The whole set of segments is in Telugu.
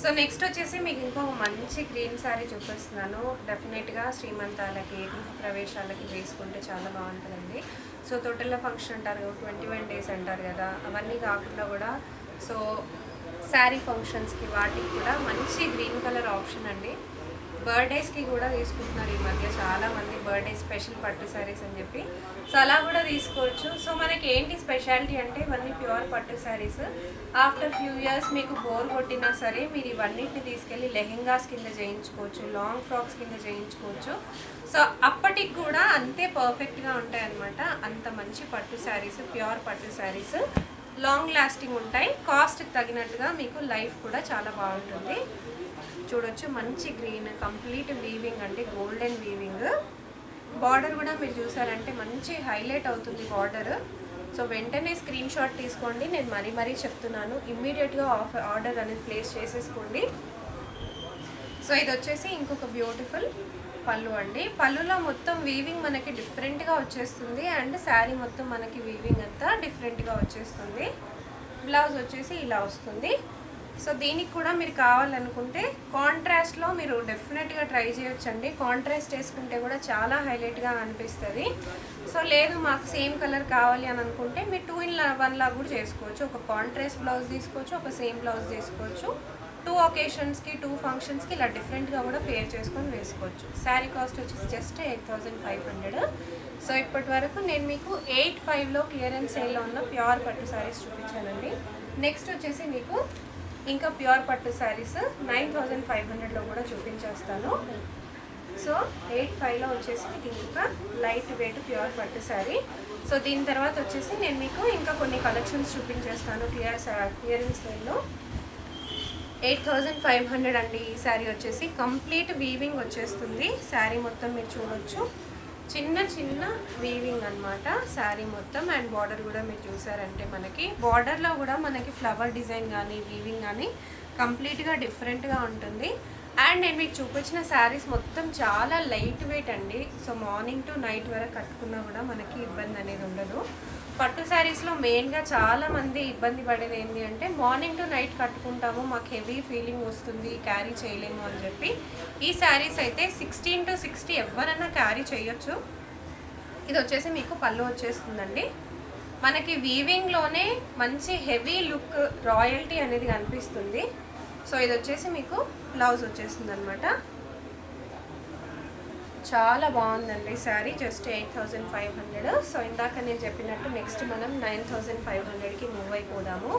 సో నెక్స్ట్ వచ్చేసి మీకు ఇంకో మంచి గ్రీన్ శారీ చూపిస్తున్నాను. డెఫినెట్గా శ్రీమంతాలకి, గృహప్రవేశాలకి వేసుకుంటే చాలా బాగుంటుందండి. సో తొట్టెల ఫంక్షన్ అంటారు, 21 డేస్ అంటారు కదా, అవన్నీ కాకుండా కూడా సో శారీ ఫంక్షన్స్కి వాటికి కూడా మంచి గ్రీన్ కలర్ ఆప్షన్ అండి. బర్త్డేస్కి కూడా తీసుకుంటున్నారు ఈ మధ్య చాలామంది, బర్త్డే స్పెషల్ పట్టు శారీస్ అని చెప్పి. సో అలా కూడా తీసుకోవచ్చు. సో మనకి ఏంటి స్పెషాలిటీ అంటే ఇవన్నీ ప్యూర్ పట్టు శారీస్. ఆఫ్టర్ ఫ్యూ ఇయర్స్ మీకు బోర్ కొట్టినా సరే మీరు ఇవన్నిటిని తీసుకెళ్ళి లెహెంగాస్ కింద చేయించుకోవచ్చు, లాంగ్ ఫ్రాక్స్ కింద చేయించుకోవచ్చు. సో అప్పటికి కూడా అంతే పర్ఫెక్ట్గా ఉంటాయి అన్నమాట. అంత మంచి పట్టు శారీస్, ప్యూర్ పట్టు శారీస్ లాంగ్ లాస్టింగ్ ఉంటాయి. కాస్ట్కి తగినట్టుగా మీకు లైఫ్ కూడా చాలా బాగుంటుంది. చూడొచ్చు మంచి గ్రీన్, కంప్లీట్ వీవింగ్ అండి, గోల్డెన్ వీవింగ్. బార్డర్ కూడా మీరు చూసారంటే మంచి హైలైట్ అవుతుంది బార్డర్. సో వెంటనే స్క్రీన్ షాట్ తీసుకోండి, నేను మరీ చెప్తున్నాను. ఇమ్మీడియట్గా ఆర్డర్ అనేది ప్లేస్ చేసేసుకోండి. సో ఇది వచ్చేసి ఇంకొక బ్యూటిఫుల్ పళ్ళు అండి. పళ్ళులో మొత్తం వీవింగ్ మనకి డిఫరెంట్గా వచ్చేస్తుంది అండ్ శారీ మొత్తం మనకి వీవింగ్ అంతా డిఫరెంట్గా వచ్చేస్తుంది. బ్లౌజ్ వచ్చేసి ఇలా వస్తుంది. సో దీనికి కూడా మీరు కావాలనుకుంటే కాంట్రాస్ట్లో మీరు డెఫినెట్గా ట్రై చేయొచ్చండి. కాంట్రాస్ట్ వేసుకుంటే కూడా చాలా హైలైట్గా అనిపిస్తుంది. సో లేదు మాకు సేమ్ కలర్ కావాలి అని అనుకుంటే మీరు 2 in 1 లాగా కూడా చేసుకోవచ్చు. ఒక కాంట్రాస్ట్ బ్లౌజ్ తీసుకోవచ్చు, ఒక సేమ్ బ్లౌజ్ తీసుకోవచ్చు. 2 ఒకేషన్స్కి 2 ఫంక్షన్స్కి ఇలా డిఫరెంట్గా కూడా పేర్ చేసుకొని వేసుకోవచ్చు. శారీ కాస్ట్ వచ్చేసి జస్ట్ 8500. సో ఇప్పటి వరకు నేను మీకు 85లో క్లియరెన్స్ సేల్లో ఉన్న ప్యూర్ పట్టు శారీస్ చూపించానండి. నెక్స్ట్ వచ్చేసి మీకు ఇంకా ప్యూర్ పట్టు శారీస్ 9500లో కూడా చూపించేస్తాను. సో 85లో వచ్చేసి మీకు ఇంకా లైట్ వెయిట్ ప్యూర్ పట్టు శారీ. సో దీని తర్వాత వచ్చేసి నేను మీకు ఇంకా కొన్ని కలెక్షన్స్ చూపించేస్తాను క్లియరెన్స్ సేల్లో. 8500 అండి ఈ శారీ వచ్చేసి. కంప్లీట్ వీవింగ్ వచ్చేస్తుంది శారీ మొత్తం, మీరు చూడొచ్చు చిన్న చిన్న వీవింగ్ అనమాట శారీ మొత్తం. అండ్ బార్డర్ కూడా మీరు చూసారంటే మనకి బార్డర్లో కూడా మనకి ఫ్లవర్ డిజైన్ కానీ వీవింగ్ కానీ కంప్లీట్గా డిఫరెంట్గా ఉంటుంది. అండ్ నేను మీకు చూపించిన శారీస్ మొత్తం చాలా లైట్ వెయిట్ అండి. సో మార్నింగ్ టు నైట్ వరకు కట్టుకున్నా కూడా మనకి ఇబ్బంది అనేది ఉండదు. పట్టు శారీస్లో మెయిన్గా చాలామంది ఇబ్బంది పడేది ఏంటి అంటే మార్నింగ్ టు నైట్ కట్టుకుంటాము, మాకు హెవీ ఫీలింగ్ వస్తుంది, క్యారీ చేయలేము అని చెప్పి. ఈ శారీస్ అయితే 16 to 60 ఎవరైనా క్యారీ చేయొచ్చు. ఇది వచ్చేసి మీకు పళ్ళు వచ్చేస్తుందండి. మనకి వీవింగ్లోనే మంచి హెవీ లుక్, రాయల్టీ అనేది కనిపిస్తుంది. సో ఇది వచ్చేసి మీకు బ్లౌజ్ వచ్చేస్తుంది అనమాట. చాలా బాగుందండి శారీ, జస్ట్ 8500. సో ఇందాక నేను చెప్పినట్టు నెక్స్ట్ మనం 9500కి మూవ్ అయిపోదాము.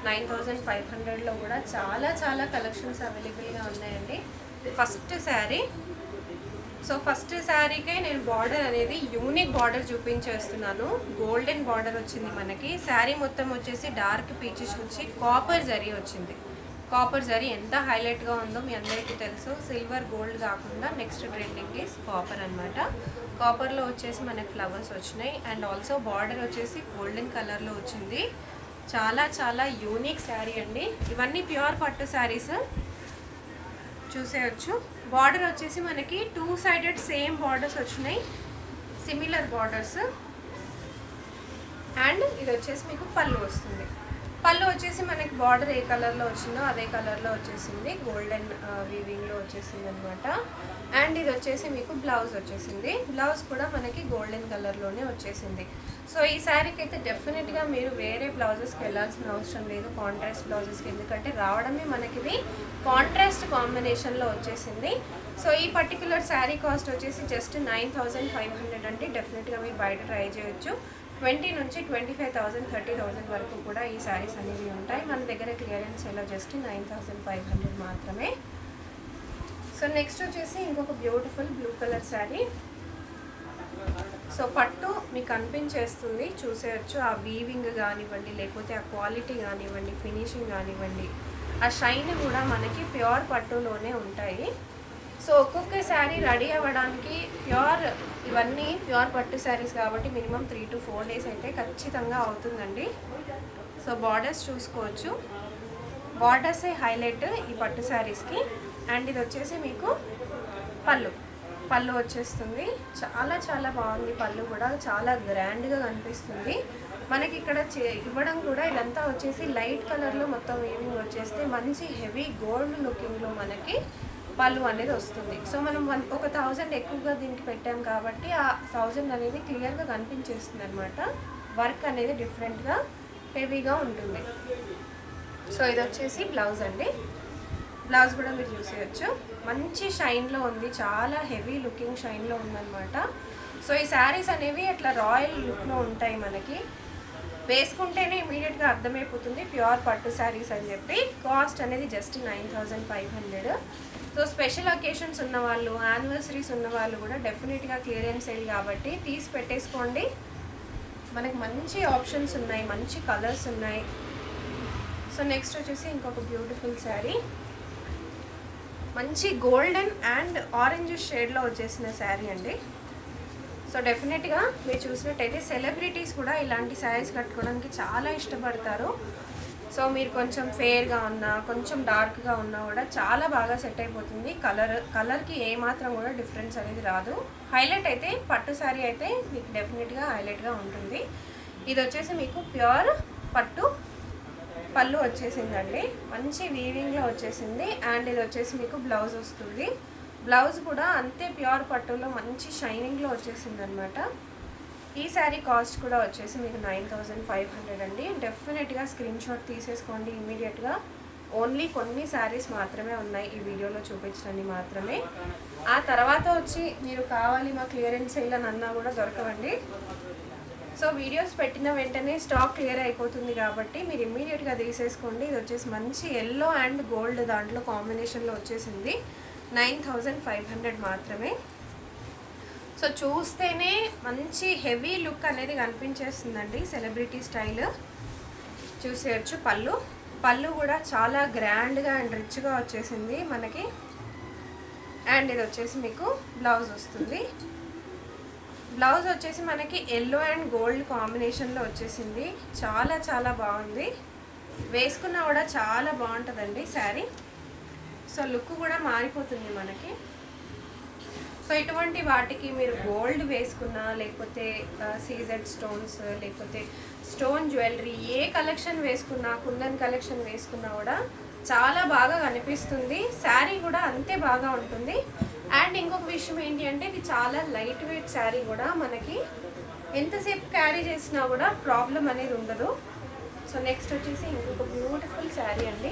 9500లో కూడా చాలా కలెక్షన్స్ అవైలబుల్గా ఉన్నాయండి. ఫస్ట్ శారీ, సో ఫస్ట్ శారీకే నేను బార్డర్ అనేది యూనిక్ బార్డర్ చూపించేస్తున్నాను. గోల్డెన్ బార్డర్ వచ్చింది మనకి. శారీ మొత్తం వచ్చేసి డార్క్ పీచెస్ వచ్చి కాపర్ జరీ వచ్చింది. కాపర్ జరీ ఎంత హైలైట్గా ఉందో మీ అందరికీ తెలుసు. సిల్వర్ గోల్డ్ కాకుండా నెక్స్ట్ ట్రెండింగ్ ఈస్ కాపర్ అనమాట. కాపర్లో వచ్చేసి మనకి ఫ్లవర్స్ వచ్చినాయి అండ్ ఆల్సో బార్డర్ వచ్చేసి గోల్డెన్ కలర్లో వచ్చింది. చాలా యూనిక్ శారీ అండి. ఇవన్నీ ప్యూర్ పట్టు శారీస్ చూసేయచ్చు. బార్డర్ వచ్చేసి మనకి 2 sided సేమ్ బార్డర్స్ వచ్చినాయి, సిమిలర్ బార్డర్స్. అండ్ ఇది వచ్చేసి మీకు పళ్ళు వస్తుంది. పళ్ళు వచ్చేసి మనకి బార్డర్ ఏ కలర్లో వచ్చిందో అదే కలర్లో వచ్చేసింది, గోల్డెన్ వీవింగ్లో వచ్చేసింది అనమాట. అండ్ ఇది వచ్చేసి మీకు బ్లౌజ్ వచ్చేసింది. బ్లౌజ్ కూడా మనకి గోల్డెన్ కలర్లోనే వచ్చేసింది. సో ఈ శారీకి అయితే డెఫినెట్గా మీరు వేరే బ్లౌజెస్కి వెళ్ళాల్సిన అవసరం లేదు, కాంట్రాస్ట్ బ్లౌజెస్కి. ఎందుకంటే రావడమే మనకి ఇది కాంట్రాస్ట్ కాంబినేషన్లో వచ్చేసింది. సో ఈ పర్టికులర్ శారీ కాస్ట్ వచ్చేసి జస్ట్ 9500 అంటే డెఫినెట్గా మీరు బయట ట్రై చేయొచ్చు. 20 నుంచి 25,000, 30,000 వరకు కూడా ఈ శారీస్ అనేవి ఉంటాయి. మన దగ్గర క్లియరెన్స్ ఎలా జస్ట్ 9500 మాత్రమే. సో నెక్స్ట్ వచ్చేసి ఇంకొక beautiful blue colour sari. So పట్టు మీకు కనిపించేస్తుంది, చూసేయచ్చు. ఆ వీవింగ్ కానివ్వండి, లేకపోతే ఆ క్వాలిటీ కానివ్వండి, ఫినిషింగ్ కానివ్వండి, ఆ షైన్ కూడా మనకి ప్యూర్ పట్టులోనే ఉంటాయి. సో ఒక్కొక్క శారీ రెడీ అవ్వడానికి ఇవన్నీ ప్యూర్ పట్టు శారీస్ కాబట్టి మినిమం 3 to 4 days అయితే ఖచ్చితంగా అవుతుందండి. సో బార్డర్స్ చూసుకోవచ్చు, బార్డర్సే హైలైట్ ఈ పట్టు శారీస్కి. అండ్ ఇది వచ్చేసి మీకు పళ్ళు వచ్చేస్తుంది. చాలా బాగుంది. పళ్ళు కూడా చాలా గ్రాండ్గా కనిపిస్తుంది. మనకి ఇక్కడ ఇవ్వడం కూడా ఇదంతా వచ్చేసి లైట్ కలర్లో మొత్తం వీవింగ్ వచ్చేస్తే మంచి హెవీ గోల్డ్ లుకింగ్లో మనకి పళ్ళు అనేది వస్తుంది. సో మనం 1000 ఎక్కువగా దీనికి పెట్టాం కాబట్టి ఆ 1000 అనేది క్లియర్గా కనిపించేస్తుంది అనమాట. వర్క్ అనేది డిఫరెంట్గా హెవీగా ఉంటుంది. సో ఇది వచ్చేసి బ్లౌజ్ అండి. బ్లౌజ్ కూడా మీరు చూసేయచ్చు, మంచి షైన్లో ఉంది, చాలా హెవీ లుకింగ్ షైన్లో ఉందన్నమాట. సో ఈ శారీస్ అనేవి అట్లా రాయల్ లుక్లో ఉంటాయి, మనకి వేసుకుంటేనే ఇమీడియట్గా అర్థమైపోతుంది ప్యూర్ పట్టు శారీస్ అని చెప్పి. కాస్ట్ అనేది జస్ట్ 9500. సో స్పెషల్ అకేషన్స్ ఉన్నవాళ్ళు, యానివర్సరీస్ ఉన్నవాళ్ళు కూడా డెఫినెట్గా క్లియరెన్స్ సేల్ కాబట్టి తీసి పెట్టేసుకోండి. మనకి మంచి ఆప్షన్స్ ఉన్నాయి, మంచి కలర్స్ ఉన్నాయి. సో నెక్స్ట్ వచ్చేసి ఇంకొక బ్యూటిఫుల్ శారీ, మంచి గోల్డెన్ అండ్ ఆరెంజ్ షేడ్లో వచ్చేసిన శారీ అండి. సో డెఫినెట్గా మీరు చూసినట్టయితే సెలబ్రిటీస్ కూడా ఇలాంటి శారీస్ కట్టుకోవడానికి చాలా ఇష్టపడతారు. సో మీరు కొంచెం ఫేర్గా ఉన్నా, కొంచెం డార్క్గా ఉన్నా కూడా చాలా బాగా సెట్ అయిపోతుంది. కలర్కి ఏమాత్రం కూడా డిఫరెన్స్ అనేది రాదు. హైలైట్ అయితే పట్టు శారీ అయితే మీకు డెఫినెట్గా హైలైట్గా ఉంటుంది. ఇది వచ్చేసి మీకు ప్యూర్ పట్టు పళ్ళు వచ్చేసిందండి, మంచి వీవింగ్లో వచ్చేసింది. అండ్ ఇది వచ్చేసి మీకు బ్లౌజ్ వస్తుంది. బ్లౌజ్ కూడా అంతే ప్యూర్ పట్టులో మంచి షైనింగ్లో వచ్చేసింది అనమాట. ఈ శారీ కాస్ట్ కూడా వచ్చేసి మీకు 9500 అండి. డెఫినెట్గా స్క్రీన్ షాట్ తీసేసుకోండి ఇమీడియట్గా. ఓన్లీ కొన్ని శారీస్ మాత్రమే ఉన్నాయి ఈ వీడియోలో చూపించడానికి మాత్రమే. ఆ తర్వాత వచ్చి మీరు కావాలి మా క్లియరెన్స్ సేల్ అని అన్నా కూడా దొరకవండి. సో వీడియోస్ పెట్టిన వెంటనే స్టాక్ క్లియర్ అయిపోతుంది కాబట్టి మీరు ఇమ్మీడియట్గా తీసేసుకోండి. ఇది వచ్చేసి మంచి ఎల్లో అండ్ గోల్డ్ దాంట్లో కాంబినేషన్లో వచ్చేసింది. 9500 మాత్రమే. సో చూస్తేనే మంచి హెవీ లుక్ అనేది కనిపించేస్తుందండి, సెలబ్రిటీ స్టైల్. చూసేయచ్చు పళ్ళు కూడా చాలా గ్రాండ్గా అండ్ రిచ్గా వచ్చేసింది మనకి. అండ్ ఇది వచ్చేసి మీకు బ్లౌజ్ వస్తుంది. బ్లౌజ్ వచ్చేసి మనకి ఎల్లో అండ్ గోల్డ్ కాంబినేషన్లో వచ్చేసింది. చాలా చాలా బాగుంది, వేసుకున్నా కూడా చాలా బాగుంటుందండి శారీ. సో లుక్ కూడా మారిపోతుంది మనకి. సో ఇటువంటి వాటికి మీరు గోల్డ్ వేసుకున్నా, లేకపోతే సీజెడ్ స్టోన్స్, లేకపోతే స్టోన్ జ్యువెలరీ ఏ కలెక్షన్ వేసుకున్నా, కుందన్ కలెక్షన్ వేసుకున్నా కూడా చాలా బాగా కనిపిస్తుంది. శారీ కూడా అంతే బాగా ఉంటుంది. అండ్ ఇంకొక విషయం ఏంటి అంటే ఇది చాలా లైట్ వెయిట్ శారీ కూడా, మనకి ఎంతసేపు క్యారీ చేసినా కూడా ప్రాబ్లం అనేది ఉండదు. సో నెక్స్ట్ వచ్చేసి ఇంకొక బ్యూటిఫుల్ శారీ అండి,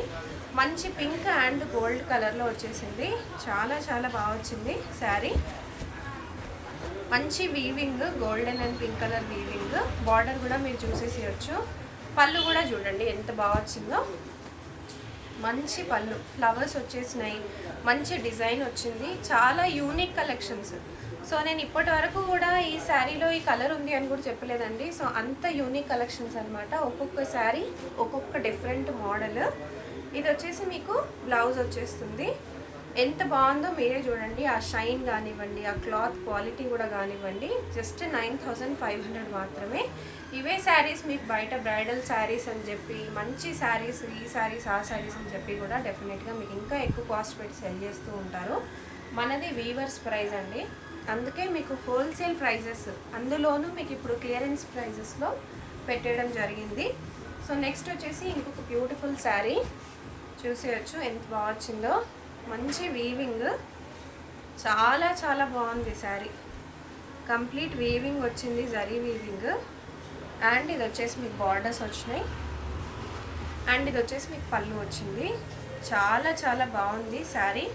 మంచి పింక్ అండ్ గోల్డ్ కలర్లో వచ్చేసింది. చాలా చాలా బాగా వచ్చింది శారీ. మంచి weaving, golden and pink colour weaving. Border కూడా మీరు చూసేసేయచ్చు. పళ్ళు కూడా చూడండి ఎంత బాగా వచ్చిందో, మంచి పళ్ళు, ఫ్లవర్స్ వచ్చేసినాయి, మంచి డిజైన్ వచ్చింది. చాలా యూనిక్ కలెక్షన్స్. సో నేను ఇప్పటి వరకు కూడా ఈ శారీలో ఈ కలర్ ఉంది అని కూడా చెప్పలేదండి. సో అంత యూనిక్ కలెక్షన్స్ అనమాట. ఒక్కొక్క శారీ ఒక్కొక్క డిఫరెంట్ మోడల్. ఇది వచ్చేసి మీకు బ్లౌజ్ వచ్చేస్తుంది. ఎంత బాగుందో మీరే చూడండి. ఆ షైన్ కానివ్వండి, ఆ క్లాత్ క్వాలిటీ కూడా కానివ్వండి. జస్ట్ 9500 మాత్రమే. ఇవే శారీస్ మీకు బయట బ్రైడల్ శారీస్ అని చెప్పి, మంచి శారీస్, ఈ శారీస్ ఆ శారీస్ అని చెప్పి కూడా డెఫినెట్గా మీకు ఇంకా ఎక్కువ కాస్ట్ పెట్టి సెల్ చేస్తూ ఉంటారు. మనది వీవర్స్ ప్రైస్ అండి, అందుకే మీకు హోల్సేల్ ప్రైజెస్, అందులోనూ మీకు ఇప్పుడు క్లియరెన్స్ ప్రైజెస్లో పెట్టడం జరిగింది. సో నెక్స్ట్ వచ్చేసి ఇంకొక బ్యూటిఫుల్ శారీ చూసేయచ్చు ఎంత బాగా వచ్చిందో. మంచి వీవింగ్, చాలా చాలా బాగుంది శారీ. కంప్లీట్ వీవింగ్ వచ్చింది, జరీ వీవింగ్. అండ్ ఇది వచ్చేసి మీకు బార్డర్స్ వచ్చినాయి. అండ్ ఇది వచ్చేసి మీకు పళ్ళు వచ్చింది. చాలా చాలా బాగుంది శారీ.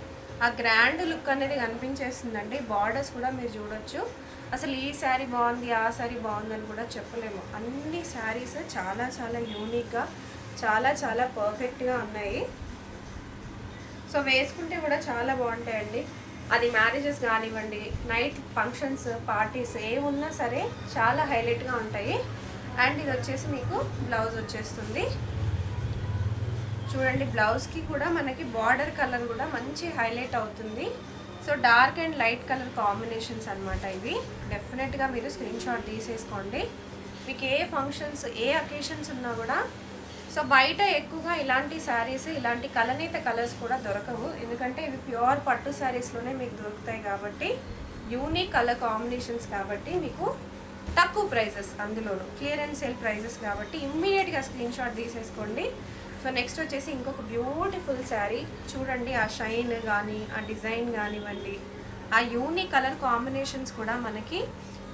ఆ గ్రాండ్ లుక్ అనేది కనిపించేస్తుందండి. బార్డర్స్ కూడా మీరు చూడొచ్చు. అసలు ఈ శారీ బాగుంది, ఆ శారీ బాగుందని కూడా చెప్పలేము. అన్ని శారీస్ చాలా చాలా యూనిక్గా, చాలా చాలా పర్ఫెక్ట్గా ఉన్నాయి. సో వేసుకుంటే కూడా చాలా బాగుంటాయండి. అది మ్యారేజెస్ కానివ్వండి, నైట్ ఫంక్షన్స్, పార్టీస్ ఏ ఉన్నా సరే చాలా హైలైట్గా ఉంటాయి. అండ్ ఇది వచ్చేసి మీకు బ్లౌజ్ వచ్చేస్తుంది. చూడండి బ్లౌజ్కి కూడా మనకి బార్డర్ కలర్ కూడా మంచి హైలైట్ అవుతుంది. So dark and light colour combinations అనమాట ఇవి. డెఫినెట్గా మీరు స్క్రీన్ షాట్ తీసేసుకోండి. మీకు ఏ ఫంక్షన్స్, ఏ అకేషన్స్ ఉన్నా కూడా. సో బయట ఎక్కువగా ఇలాంటి శారీస్, ఇలాంటి కలనేత కలర్స్ కూడా దొరకవు, ఎందుకంటే ఇవి ప్యూర్ పట్టు శారీస్లోనే మీకు దొరుకుతాయి కాబట్టి, యూనిక్ కలర్ కాంబినేషన్స్ కాబట్టి మీకు తక్కువ ప్రైజెస్, అందులోనూ క్లియరెన్స్ సేల్ ప్రైజెస్ కాబట్టి ఇమ్మీడియట్గా స్క్రీన్ షాట్ తీసేసుకోండి. సో నెక్స్ట్ వచ్చేసి ఇంకొక బ్యూటిఫుల్ శారీ చూడండి. ఆ షైన్ కానీ ఆ డిజైన్ కానివ్వండి, ఆ యూనిక్ కలర్ కాంబినేషన్స్ కూడా మనకి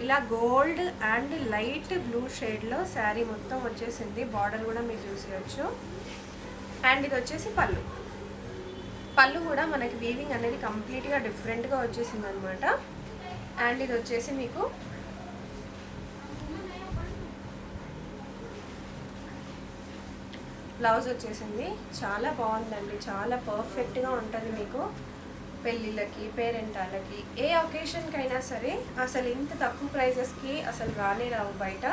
ఇలా గోల్డ్ అండ్ లైట్ బ్లూ షేడ్లో శారీ మొత్తం వచ్చేసింది. బార్డర్ కూడా మీరు చూసేయచ్చు. అండ్ ఇది వచ్చేసి పళ్ళు కూడా మనకి వీవింగ్ అనేది కంప్లీట్గా డిఫరెంట్గా వచ్చేసింది అనమాట. అండ్ ఇది వచ్చేసి మీకు బ్లౌజ్ వచ్చేసింది. చాలా బాగుందండి, చాలా పర్ఫెక్ట్గా ఉంటుంది మీకు పెళ్ళిళ్ళకి, పేరెంటాలకి, ఏ ఒకేషన్కి అయినా సరే. అసలు ఇంత తక్కువ ప్రైజెస్కి అసలు రానే రావు బయట.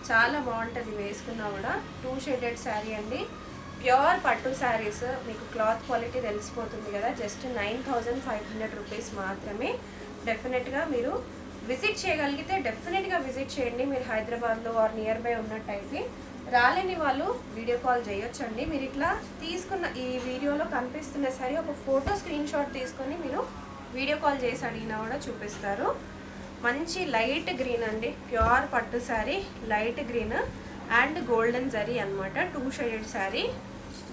చాలా బాగుంటుంది వేసుకున్నా కూడా. 2 షేడెడ్ శారీ అండి, ప్యూర్ పట్టు శారీస్. మీకు క్లాత్ క్వాలిటీ తెలిసిపోతుంది కదా. జస్ట్ 9500 రూపీస్ మాత్రమే. డెఫినెట్గా మీరు విజిట్ చేయగలిగితే డెఫినెట్గా విజిట్ చేయండి. మీరు హైదరాబాద్లో ఆర్ నియర్ బై ఉన్నట్టయితే. రాలేని వాళ్ళు వీడియో కాల్ చేయొచ్చండి. మీరు ఇట్లా తీసుకున్న ఈ వీడియోలో కనిపిస్తున్న సరే ఒక ఫోటో స్క్రీన్ షాట్ తీసుకొని మీరు వీడియో కాల్ చేసి అడిగినా కూడా చూపిస్తారు. మంచి లైట్ గ్రీన్ అండి, ప్యూర్ పట్టు sari, light green and golden zari అనమాట. 2 షేడెడ్ శారీ,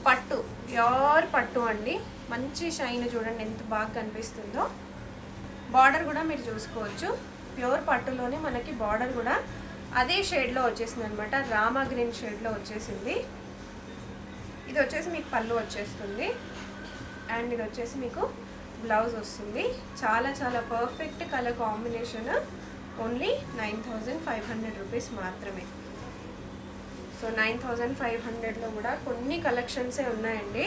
పట్టు, ప్యూర్ పట్టు అండి. మంచి షైన్ చూడండి ఎంత బాగా కనిపిస్తుందో. బార్డర్ కూడా మీరు చూసుకోవచ్చు. ప్యూర్ పట్టులోనే మనకి బార్డర్ కూడా అదే షేడ్లో వచ్చేసింది అనమాట. రామా గ్రీన్ షేడ్లో వచ్చేసింది. ఇది వచ్చేసి మీకు పళ్ళు వచ్చేస్తుంది. అండ్ ఇది వచ్చేసి మీకు బ్లౌజ్ వస్తుంది. చాలా చాలా perfect colour combination. Only 9500 rupees మాత్రమే. సో 9500లో కూడా కొన్ని కలెక్షన్సే ఉన్నాయండి.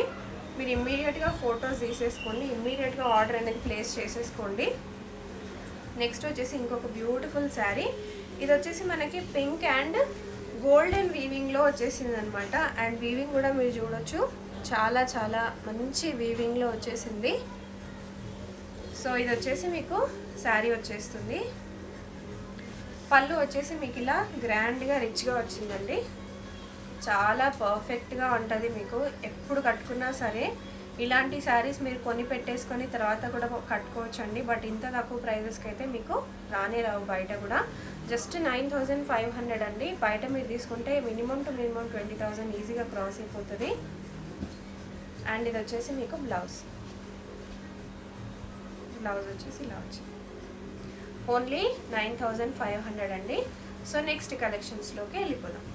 మీరు ఇమ్మీడియట్గా ఫొటోస్ తీసేసుకోండి, ఇమ్మీడియట్గా ఆర్డర్ అనేది ప్లేస్ చేసేసుకోండి. నెక్స్ట్ వచ్చేసి ఇంకొక బ్యూటిఫుల్ శారీ. ఇది వచ్చేసి మనకి పింక్ అండ్ గోల్డెన్ వీవింగ్లో వచ్చేసింది అనమాట. అండ్ వీవింగ్ కూడా మీరు చూడొచ్చు, చాలా చాలా మంచి వీవింగ్లో వచ్చేసింది. సో ఇది వచ్చేసి మీకు శారీ వచ్చేస్తుంది. పళ్ళు వచ్చేసి మీకు ఇలా గ్రాండ్గా రిచ్గా వచ్చిందండి. చాలా పర్ఫెక్ట్గా ఉంటుంది మీకు. ఎప్పుడు కట్టుకున్నా సరే ఇలాంటి శారీస్ మీరు కొని పెట్టేసుకొని తర్వాత కూడా కట్టుకోవచ్చు అండి. బట్ ఇంత తక్కువ ప్రైజెస్కి అయితే మీకు రానే రావు బయట కూడా. జస్ట్ 9500 అండి. బయట మీరు తీసుకుంటే మినిమం టు మినిమం 20,000 ఈజీగా క్రాస్ అయిపోతుంది. అండ్ ఇది వచ్చేసి మీకు బ్లౌజ్ వచ్చేసి ఇలా వచ్చింది. ఓన్లీ 9500 అండి. సో నెక్స్ట్ కలెక్షన్స్లోకి వెళ్ళిపోదాం.